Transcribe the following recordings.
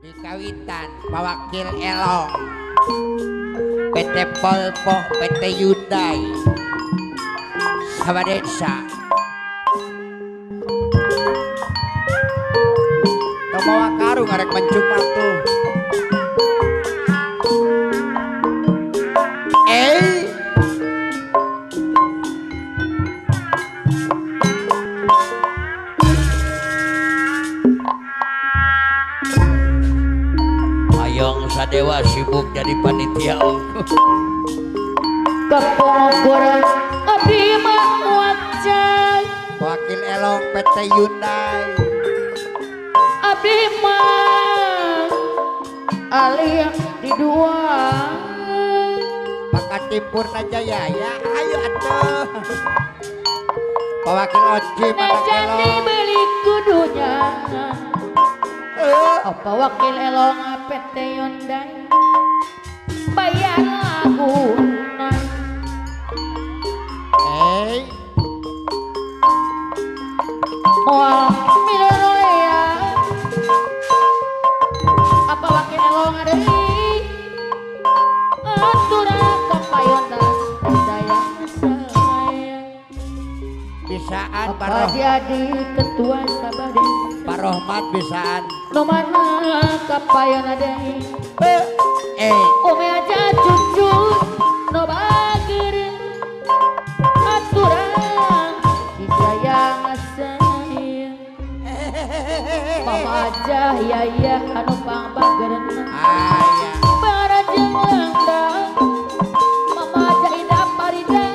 di kawitan Pawakil Elong PT Polpo PT Hyundai Sawadesa Tomawa Karu ngarek mencuk matu Dewa sibuk jadi panitia kepogoran abdi mah wajah Wakil Elong PT Hyundai abdi mah alias di dua Pakat Timpurna Jaya ya ayo atuh Pawakil Oji Anak jadi Elong beli kudunya apa Wakil Elong PT Hyundai bayar lagu wah miloya apa Wakil Elong ada aturan kapayondan daya saya bisaan apa jadi ketua Sabades Pak Rohmat bisaan no mana kapayon ada ome aja cucu no bager aturan disayang saya mama aja ya anu pang bageran ayah barajeng langdang mama aja indah parida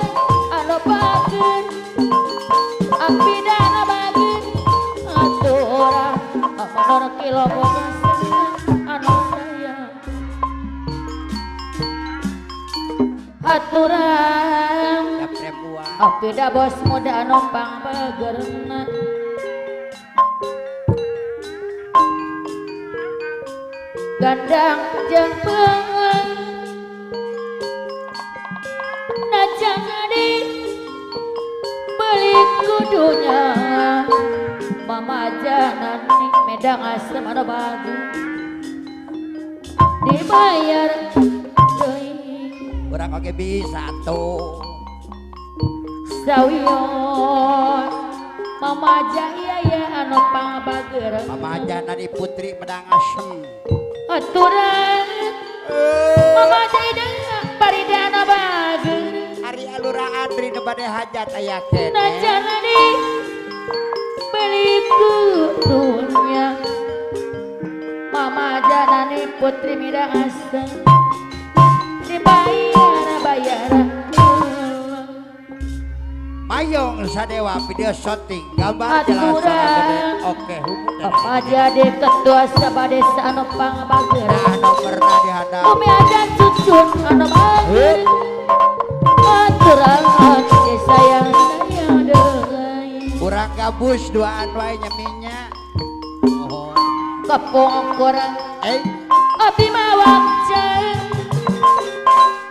anu bager apida anu bager aturan amanor kilo bogas anu saya aturan apida bos muda anu pang bagerna gandang jeung beungeut najang di beli kudunya mama aja nanti medang asem anu bagus dibayar deui urang oge bisa tuh sawion mama aja iya anu pangabageureuh Mama aja nani putri medang asem aturan mama aja ida parida anu bageureuh Ari Alura Andri nu bade hajat aya keneh najana di beli kudunya mama aja nani putri midang asem dibayar Mayong Sadewa video shooting gambar jelas oke apa jadi ketua Sabades anu pangabageureuh anu pernah dihadap umi aja cucun anu bager aturan disayang saya deui urang gabus duaan wae nyeminya mohon kepong kurang abdi mah wajah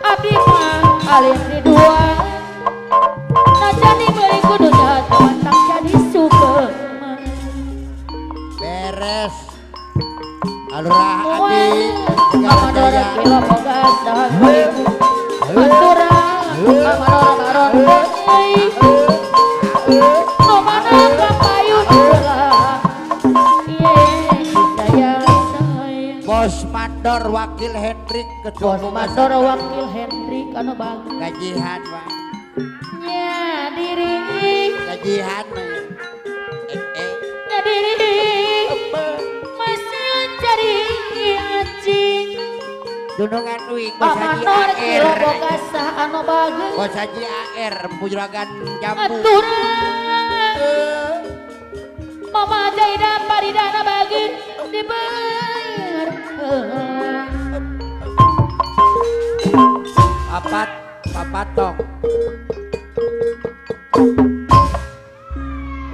abdi mah alim di dua jadi beli kudunya teman jadi super beres Alura Adi amanor kilo bogas aturan amanor baron no mana kapayun saya Bos Mandor Wakil Hendrik ketua Bos Mandor Wakil Hendrik anu bagus gajihan wae nya diri gajihan nya diri masih cari acing dunungan uing bos haji amanor kilo AR bogas anu bagus bos haji AR Pujragan Jambu aturan mama jaida parida anu bagus dibayar papatok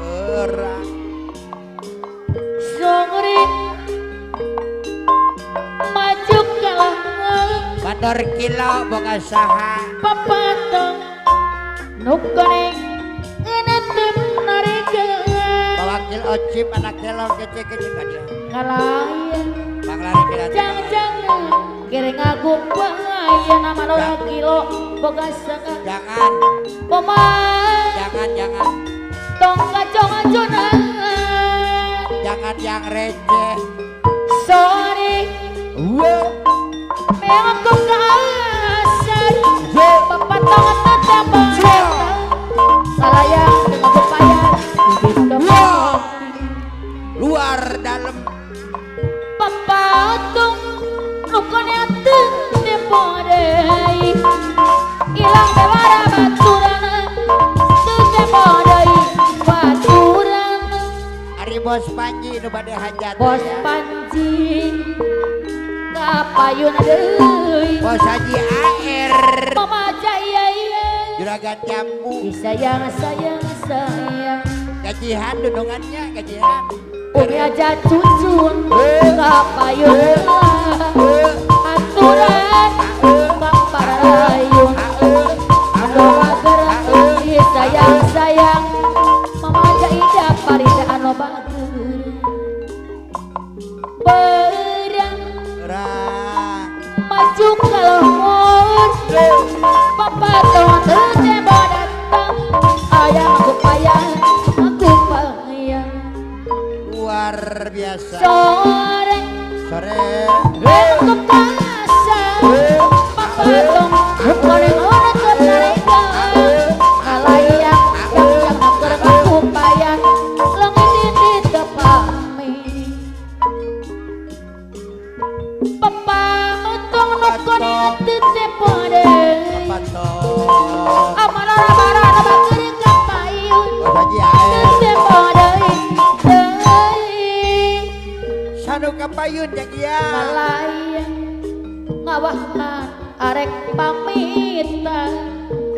berang songring maju kalah Mandor kilo boga saha papatong nukoneng enetem narikeun Pawakil Ocip anak kelong kece-kece ka dia ngalayan Bang Lari Kiring aku bahaya nama orang kilo boga saka. Jangan. Pemain. Jangan. Tong kacong acunan. Jangan yang receh. Sorry. Memang kau kasar. Bapak tangan tetap berkata. Salah yang dengan kepayan. Luar dalam. Bapak tung lukonnya tempo deh. Ilang bewara baturan. Tempo deh baturan. Ari bos Panji nu bade hajat. Bos Panji. Kapayun deui. Bos Haji AR. Mama jaya iya. Juragan Jambu. Sayang. Gajihan dudungannya gajihan. Umi aja cucun. Kapayun. Aturan. Bang parayun. Anu mager. Sayang. Mama jaya parida anu bager. Maju kalau Papa tahun terjeba datang. Ayah aku payah. Luar biasa. Sore aku kasar. Papa tahun goreng orang ke mereka. Kalayak yang agar aku payah. Langit ini tepami. Papa utang nukon itu tempo deh. Amara bakeri kapayun. Bos Haji AR. Tempo deh. Sanu kapayun yang iya. Malayang ngawahkan arek pamitan.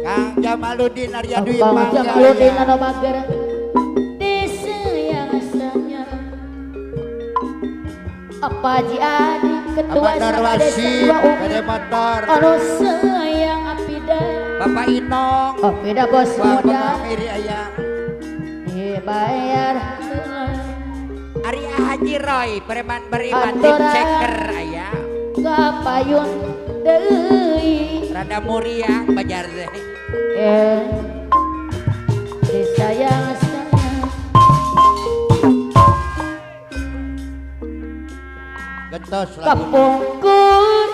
Kang Jamaluddin Arya Dwi Bang Mangga. Jamaluddin anu mager. Disayang sayang. Apa Ji Adi ketua Abah desa Narwasi, dua Gede Motor. anu sayang Apida. Bapak Inong. Apida bos Bapak modal Miri ayah. dibayar. Arya Haji Roy, preman beriman tim Aturan. ceker ayah. Kapayun deui. Rada Muria Bajar deh. Disayang. Getos lagu. Kapungkur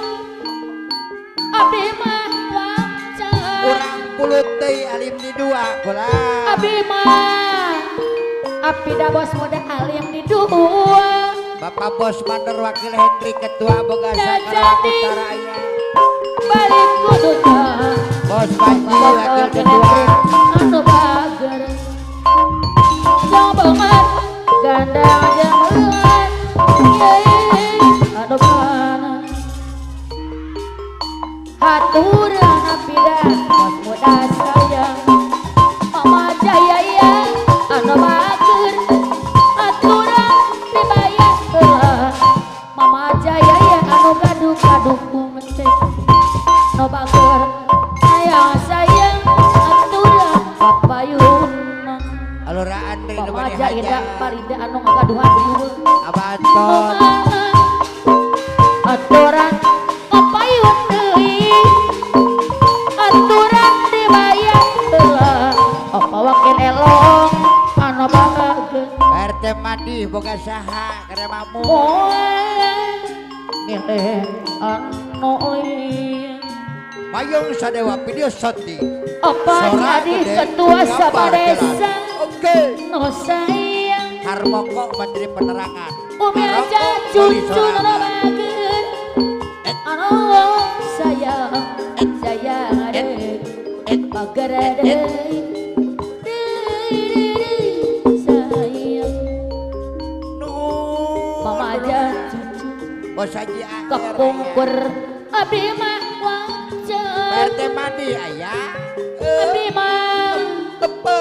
abdi mah wacan. Urang pulut teh alim di dua kula. Abdi mah abdi da bos moda alim di dua. Bapak Bos Mandor Wakil Hendrik Ketua Boga Sakara jadi. Utara ayah. Balik kudunya Bos Panji Wakil Ketua. anu bager. Jomboman gandang jamuan. Anu kana haturan apida bos muda sayang. Mama jaya ya anu bager. Aturan dibayar heula. Mama jaya ya anu gaduh-gaduh kumentek. No bager sayang aturan papayun. Alura Andri nu Mama bade jaya hajat. parida anu ngagaduhan ieu. Abah Anton. Aturan papayun deui. Aturan dibayar heula. Apa wakil elong anu bager. RT Madi Boga Saha Karemamu. Milih anu ieu. Mayung Sadewa video shooting. Apa Sora jadi gede, ketua gambar Sabadesa? jalan. Oke. No sayang. Harmoko Menteri Penerangan. Umi aja Harmoko cucu Wali Sorangan. anu bager. Anu sayang adek bager adek. Sayang mama aja cucu Bos Haji AR. kepungkur abdi mah wajan. RT Madi ayah. Abdi mah Tepe.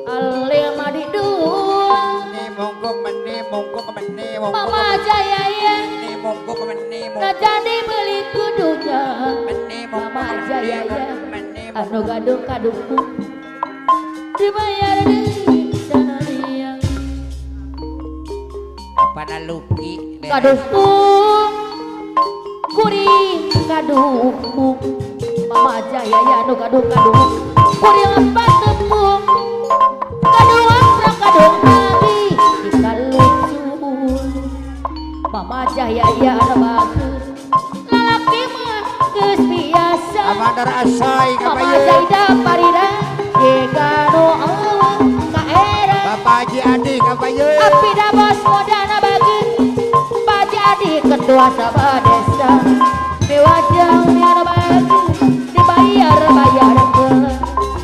alim adi dua. Mongko meni. Mama jaya ya Mongko meni. na jadi beli kudunya. Meni Mama jaya ya meni. anu gaduh-gaduhku dibayar deui sayang. Apa Luki? Kaduhku ku kuring kaduh Mama Jaya ya nu kaduh kuring lepat tepung kaduh amprok kaduh nabi dikalucun Mama Jaya ya nu bagus lalaki mah geus biasa Amadar asoy Mama kapayeun Jaida parida dikanu ka era Bapak Haji Adi kapayeun api da bos modana bagus Pak Jadi ketua sabah desa mewajang yang bagus dibayar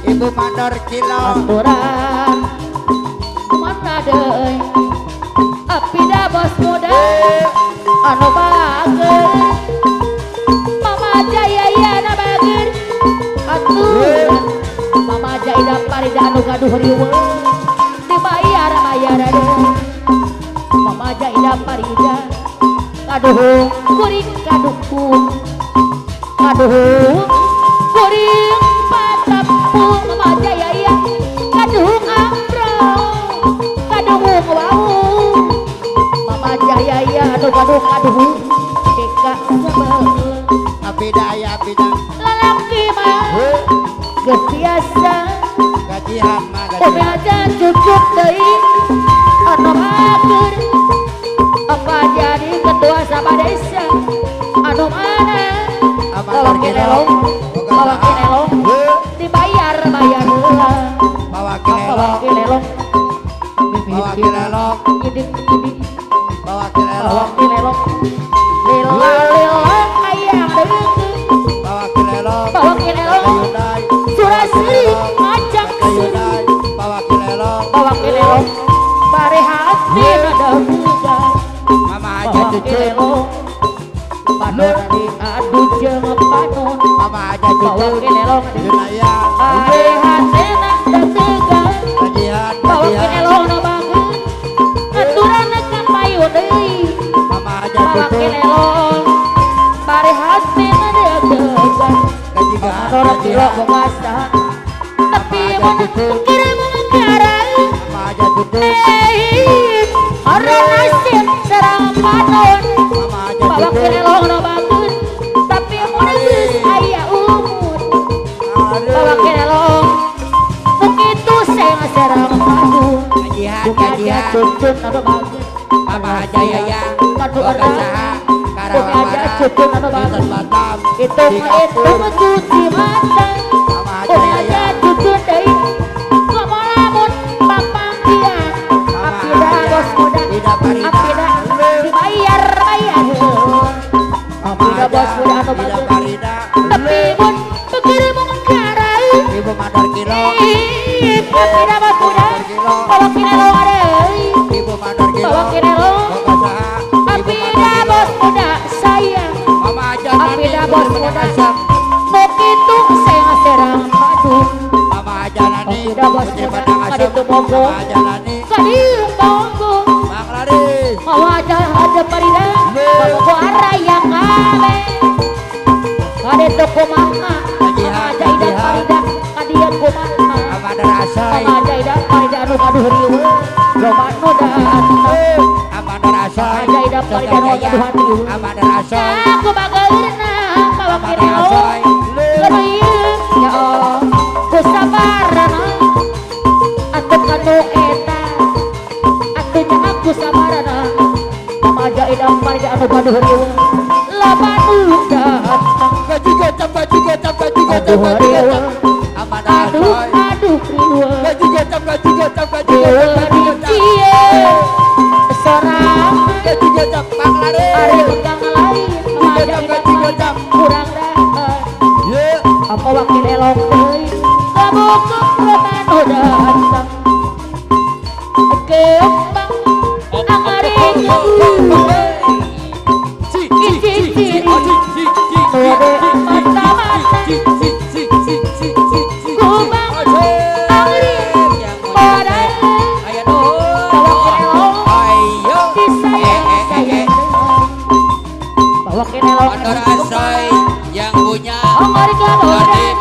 Ibu Mandor Kilo aturan mana deh api da bos muda anu bagus Mama Jaya ya na bagus aturan Mama Jaya parida anu gaduh riweuh dibayar deh Mama Jaya parida kaduh kuring kaduh kuring patapung Mama Jaya ya kaduh amprok kaduh wau Mama Jaya ya kaduh deka sebel Abida ya Abida lalaki mah geus biasa gajian mah umi gajian aja cucuk deui anu bager apa jadi ketua sabah desa anu mana bawa kinelong dibayar heula bawa bawa kilelok kinelong idik bawa bawa kilelok kinelong lila ayang deuk bawa kilelok bawa kinelong Hyundai surasri ngajak Hyundai bawa kilelok bawa kinelong bare hati ada buka Mama aja bawa cucu kinelong panon diadu jeung panon Mama aja bawa cucu kinelong Junaya are hatena da tegang gajian bawa gajian kinelong na bagus aturan ka payu deui Mama aja bawa cucu kinelong bare hatena da tegang gajian orang kilo gajian bongasa tapi mun kira mengarang Mama aja cucu orang nasib serang panon Mama aja bawa cucu kinelong na bagus tapi mun geus aya umur bawa kinelong begitu saya serang panon gajian bunga gajian cucun anu bagus Mama aja ya kadu Boga orang saha bunga Karawamara cucun anu bagus Dinten Batam itu cuci mata Mama aja bunga ya cucun deui ngomong papanggian apida bos muda Ida Parida apida dibayar apida bos muda anu Ida bagus Parida tapi mun pikir mengarang Ibu Mandor Kilo apida bos muda bawa kinelo deui Ibu Mandor Kilo bawa kinelo Boga saha Ibu apida Mandor bos Kilo muda sayang Mama aja apida bos muda asam begitu saya serang padu Mama aja nani apida bos Putri muda Padang Asam kaditu monggo Mama aja nani kadieu monggo Bang Laris mau ada parida monggo arayang kabe kaditu kumaha ada ida parida kadieu kumaha Amadar Asoy ada ida parida anu kaduh riweuh loba nu datang Amadar Asoy ada ida parida anu kaduh hati Amadar Asoy aku bageurna bawa Amadar kinelo Asoy leureun ya Allah ku sabarna atuh kanu eta atuh aku sabarna Mama Jaya parida anu gaduh riweuh loba nu datang gaji gocap gaduh riweuh Amadar aduh Asoy riweuh gaji gocap sorang gaji gocap Bang Laris ari pegang lain Mama Jaya kurang dahat ye apa wakil elok deui kabukuk lemanu datang kembang angering tode mata-mata kubang angering modal bawa kelelong disayang-sayang bawa kelelong Mandor Asoy yang punya ongor gabodan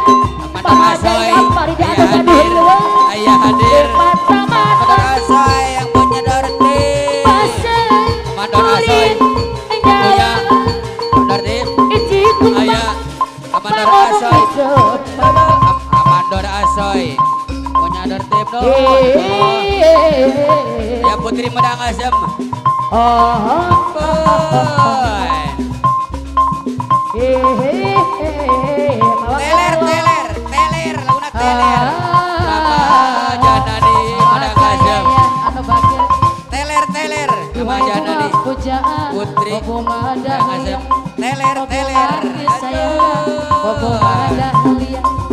Mandor Asoy parida ayah anu gaduh hadir riweuh ayah hadir mata-mata Mandor Asoy yang punya Dorti pasir Mandor Asoy punya Dorti Amandor Asoy. Amandor Asoy. Punya tertib dong. Ya Putri Medang Asem. Teler, laguna teler. Mama Janani Medang Asem. Teler, Mama Janani. Putri Medang Asem. Teler.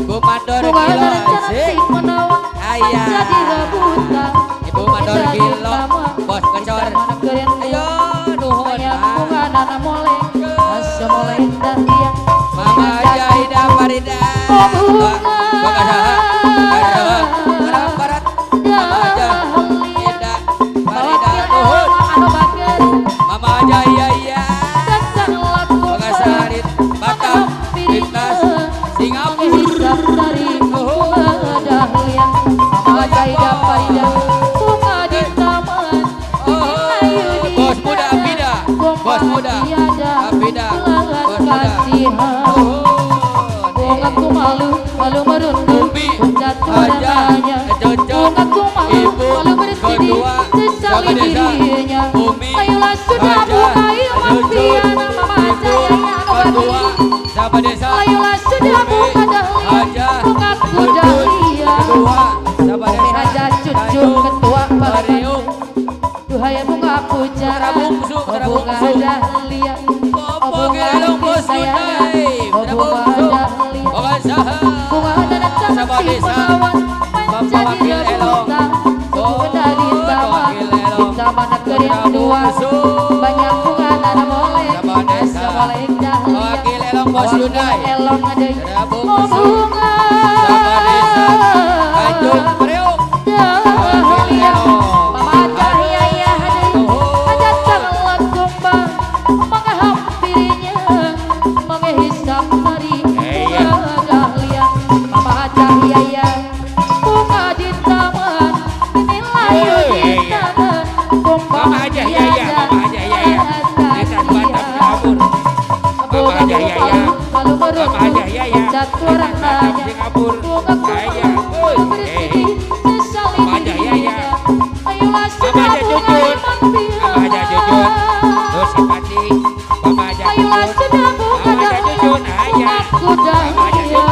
Bu Mandor Gilo asik. Ayah. Ibu Mandor Gilo bos kecor. Ayo nuhun. Mama Jaida Farida. Barat. Mama Jaida Farida nuhun. Mama Jaya. Pengasarit Batam Lintas Singapura. Bos muda Abida. Aku malu merunduk jatuhnya. Aku malu bersedih sesali dirinya. Ayolah sudah bukai impian Mama Jaya ayolah sudah buka dahlia. Bungaku dahlia. Umi Haja cucu ketua Bariu. Duhai bunga pujara, bunga dahlia. Bunga hati sayang, bunga dahlia. Bunga dan cantik menawan menjadi rebutan. Suku dari zaman negeri yang dua. Banyak bunga dan boleh, boleh dahlia. Bunga elong adai, bunga dahlia. Mama Jaya hajat sangat kumbang menghampirinya, menghisap dari bunga dahlia. Mama Jaya bunga di taman, nilai di taman. Mama Jaya lalu merunduk jatuh orang nanya. Bunga bersedih sesali dirinya. Ayolah sudah bukai impian. Ayolah sudah buka dahlia. Bungaku dahlia.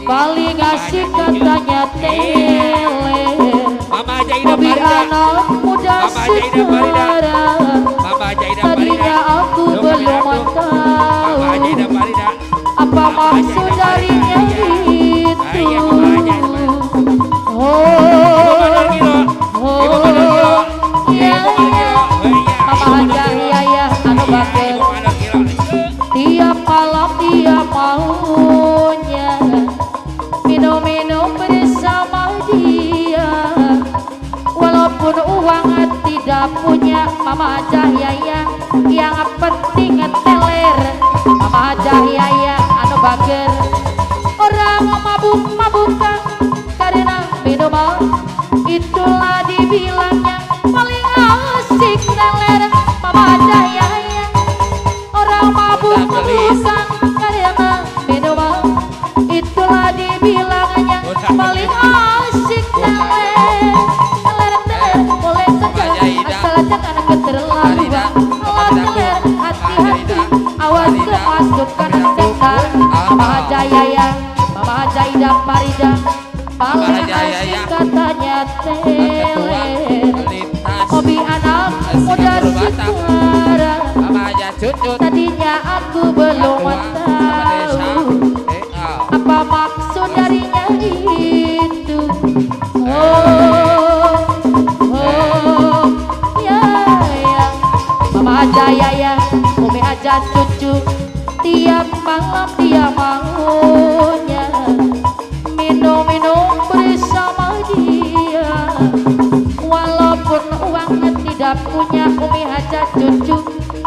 Paling asik katanya teler. Hobi anak muda sekarang. Tadinya aku belum tahu apa maksud darinya itu. Mama Jaya anu bakel. Tiap malam dia maunya minum bersama dia. Walaupun uang tidak punya Mama Jaya yang penting teler. Mama Jaya anu bager. Orang mabuk-mabukan karena minuman, itulah dibilangnya paling asik teler. Mama Jaya orang mabuk-mabukan karena minuman, itulah dibilangnya paling asik teler. Boleh saja asal jangan keterlaluan. Teler hati-hati, awas kemasukan setan. Mama Jaya Farida paling asik katanya teler. Hobi anak muda sekarang. Tadinya aku belum tahu apa maksud darinya itu. Mama Jaya Umi Haja cucu. Tiap malam dia maunya minum bersama dia. Walaupun uangnya tidak punya Umi Haja cucu,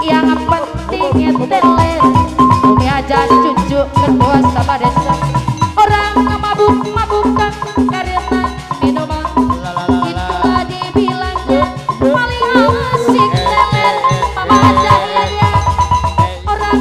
yang penting teler. Umi Haja cucu ketua sama desa. Orang mabuk-mabukan karena minuman, itulah dibilangnya paling asik teler. Mama Jaya orang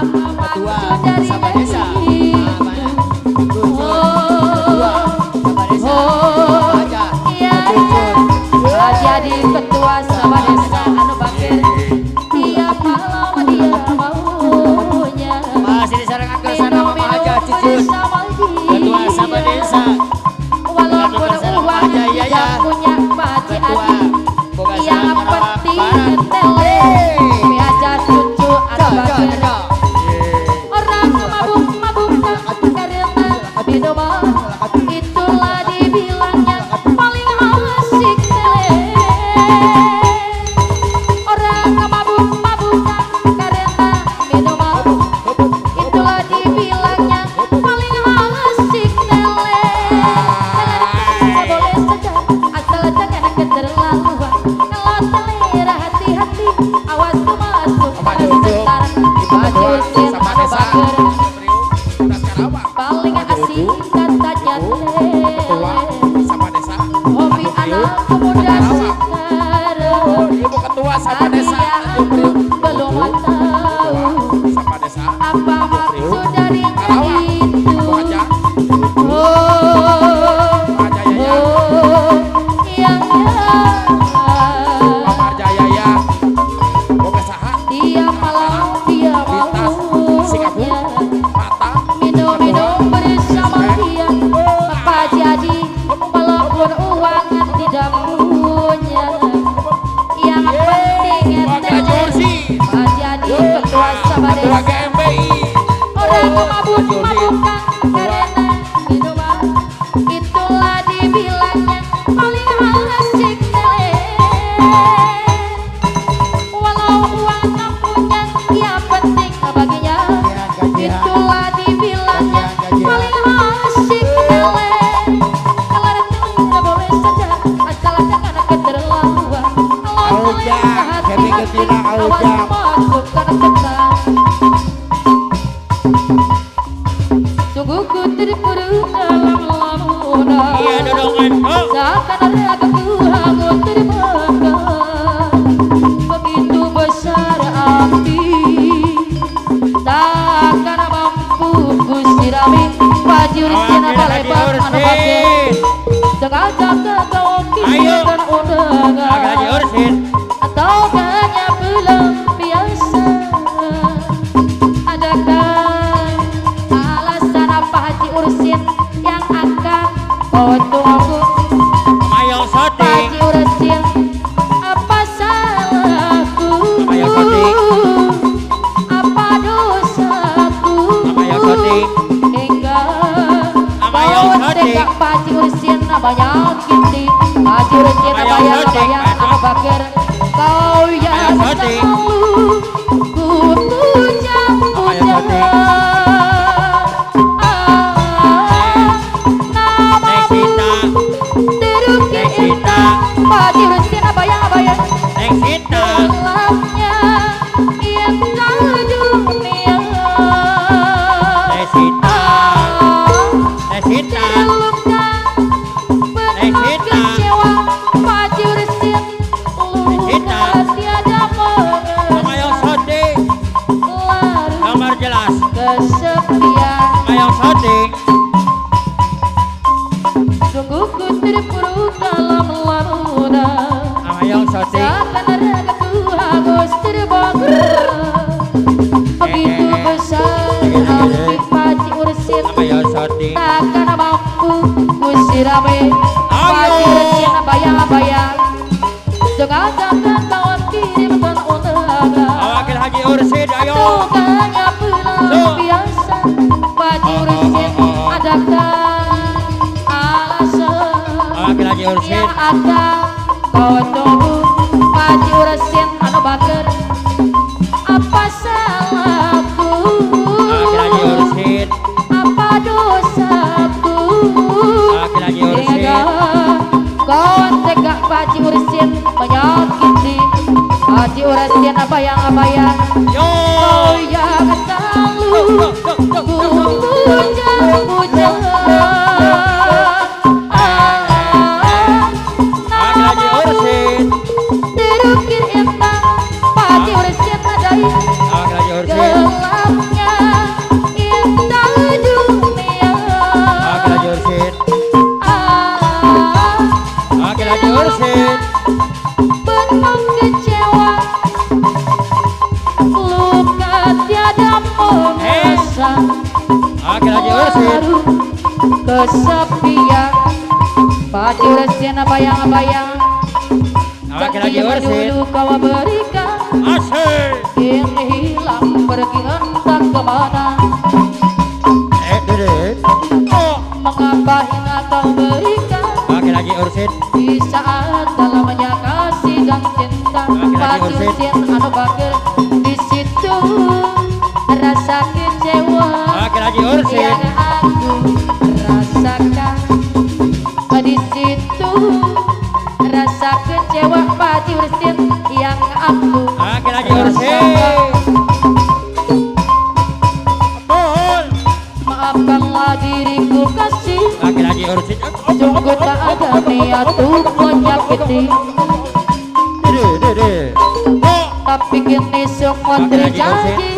Ketua dari sama desa. jadi ketua sama desa anu bakir tiap malam dia maunya masih disarankan ke sana Mama Haja Cucut ketua sama desa walaupun uang tidak punya Paci Adi yang penting tele Haja Cucu anu bakir orang mabuk-mabuk karena minuman itulah dibilangnya paling asik tele orang mabuk-mabukan karena minuman itulah dibilangnya paling asik tele tak boleh saja asal jangan keterlaluan kalau telera hati-hati awas tuh masuk sebentar baju sin anu bakar paling asik katanya sama desa hobi anak muda sekarang ibu ketua sama desa belum tahu sama desa apa maksud dari itu Abu Haja oh Haja Yaya yang Mama Jaya ya Boga Saha tiap malam dia maunya Mata minum-minum bersama dia apa jadi walaupun uang tidak punya yang penting Wakil Jursi apa jadi ketua sama Ketua desa GMBI orang mabuk-mabukan karena minuman itulah dibilangnya paling asik tele walau uang tak punya yang penting baginya itulah dibilangnya paling asik tele kalau tidak boleh saja asal jangan keterlaluan kalau Auja, hati-hati Kevin Ketina, awas Auja. masuk karena kita sungguh ku terpuruk dalam lamunan iya dodongan oh seakan ragaku hangus terbakar begitu besar api takkan mampu ku sirami baju sina balebar anu bakir sengaja kau Ayo. dan undangan Ursin atau hanya belum biasa adakah alasan apa Haji Ursin yang akan kau tunggu Mayong Soti Haji Ursin apa salahku Ayo, Soti. apa dosaku Mayong Soti. hingga Mayong kau Soti. tegak Haji Ursin namanya kini Haji Ursin Mayong namanya Soti. Abu Bakar kau yang Mayong Soti. selalu ku puja-puja Neng terukir Sita Haji Ursin abayang-abayang Neng Sita gelapnya indah dunia Neng Sita Neng Sita luka penuh Sita. kecewa Haji Ursin Sita. luka tiada Mayong Soti larut gambar jelas kesepian Mayong Soti sungguh ku terpuruk dalam lamunan Mayong Soti seakan ragaku hangus terbakar begitu besar api Haji Ursin Mayong Soti takkan mampu ku sirami Haji Ursin bayang-bayang sengaja kawan kirim dan undangan Wakil Haji Ursin ayo bukannya pulang biasa Haji Ursin adakah alasan Wakil Haji Ursin yang akan kau tunggu Haji Ursin anu bakar apa salahku Wakil Haji Ursin apa dosaku Wakil Haji Ursin hingga kau tegak Haji Ursin menyakiti Haji Ursin abayang-abayang yo kau yang selalu ku puja-puja Wakil Haji Ursin terukir indah Haji Ursin nadai Wakil Haji Ursin gelapnya Ursit. penuh kecewa, luka tiada mengasa, Oke lagi Ursit. baru kesepian. Pati Ursit bayang-bayang, Oke lagi janji yang Ursit. dulu kau berikan, Asik. kini hilang pergi entah kemana. Dede. Oh. Mengapa hina kau berikan Oke lagi Ursit. di saat dalamnya kasih dan cinta. Lagi-lagi Ursit. Padusin anu bakir di situ rasa kecewa Oke lagi Ursit. yang aku rasakan. Di situ rasa kecewa Pati Ursit yang aku Oke lagi Ursit. rasakan. Mohon. Maafkanlah diriku kasih, Oke lagi Ursit. sungguh tak ada niat untuk menyakiti, Dede. Oh. tapi kini semua Oke, lagi, terjadi.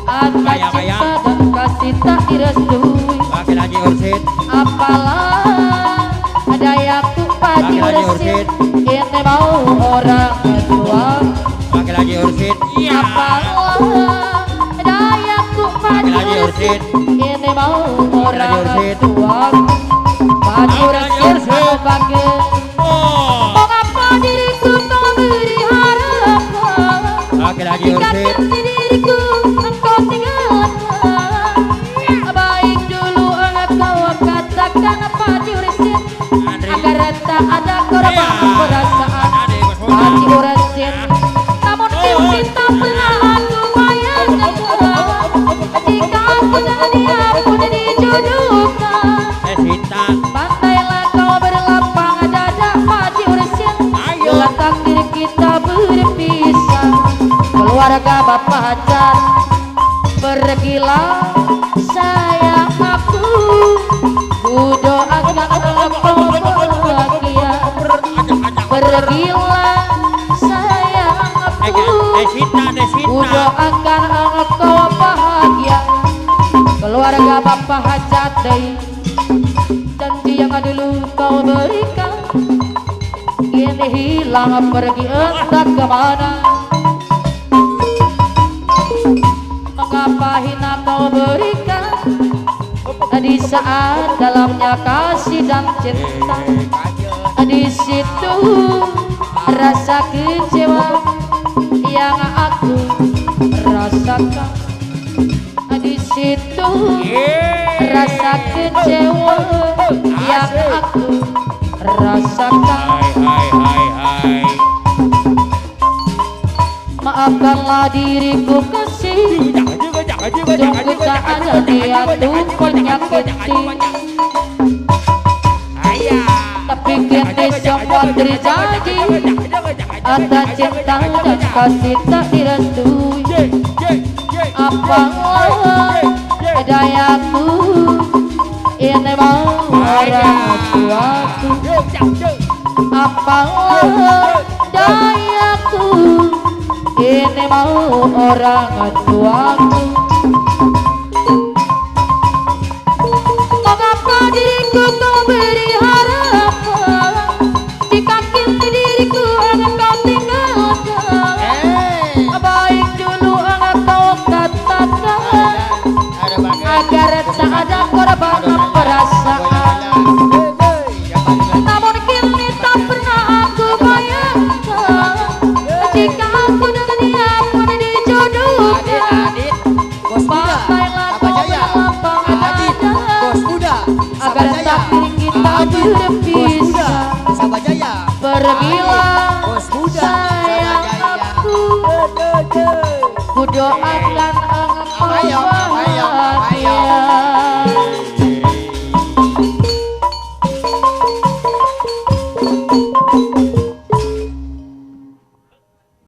Ada Bayang-bayang. cinta dan kasih tak direstui. Oke lagi Ursit. Apalah dayaku Pati Oke, lagi, Ursit, ini mau orang tua. Oke lagi Ursit. Iya. Apalah dayaku Pati Oke, lagi, Ursit, Ursit. ini mau orang lagi, Ursit. tua. Pati Oke, lagi, Ursit Ursit. anu bagus. Oh. Mengapa diriku kau beri harapan, Oke lagi jika Ursit. kini diriku engkau tinggalkan. Baik dulu engkau katakan Pati Ursit, agar tak ada korban perasaan. Pati Ursit, namun kini tak pernah aku bayangkan, jika aku dan dia pun dijodohkan. Sinta. Pantailah kau berlapang dada Pati Ursit, Ayo. bila takdir kita berpisah. Keluarga bapak hajar, pergilah sayang aku, ku doakan engkau bahagia. Pergilah sayang aku, Sinta. ku doakan engkau bahagia. Keluarga bapak hajat deui, janji yang dulu kau berikan, kini hilang pergi entah kemana. Mengapa hina kau berikan di saat dalamnya kasih dan cinta. Di situ rasa kecewa yang aku rasakan. Di situ rasa kecewa yang aku rasakan. Hai. Maafkanlah diriku kasih, sungguh tak ada niat untuk menyakiti, tapi kini semua terjadi. Ada cinta dan kasih tak direstui. Apalah dayaku, ini mau orang tuaku. Apalah dayaku, ini mau orang tuaku. Mengapa diriku kau beri harapan, jika kini diriku engkau tinggalkan. Baik dulu engkau katakan, agar tak ada korban perasaan. Namun kini tak pernah aku bayangkan, jika aku dengan dia pun dijodohkan. Pantailah kau berlapang dada, agar takdir kita berpisah. Pergilah sayang aku, ku doakan engkau bahagia.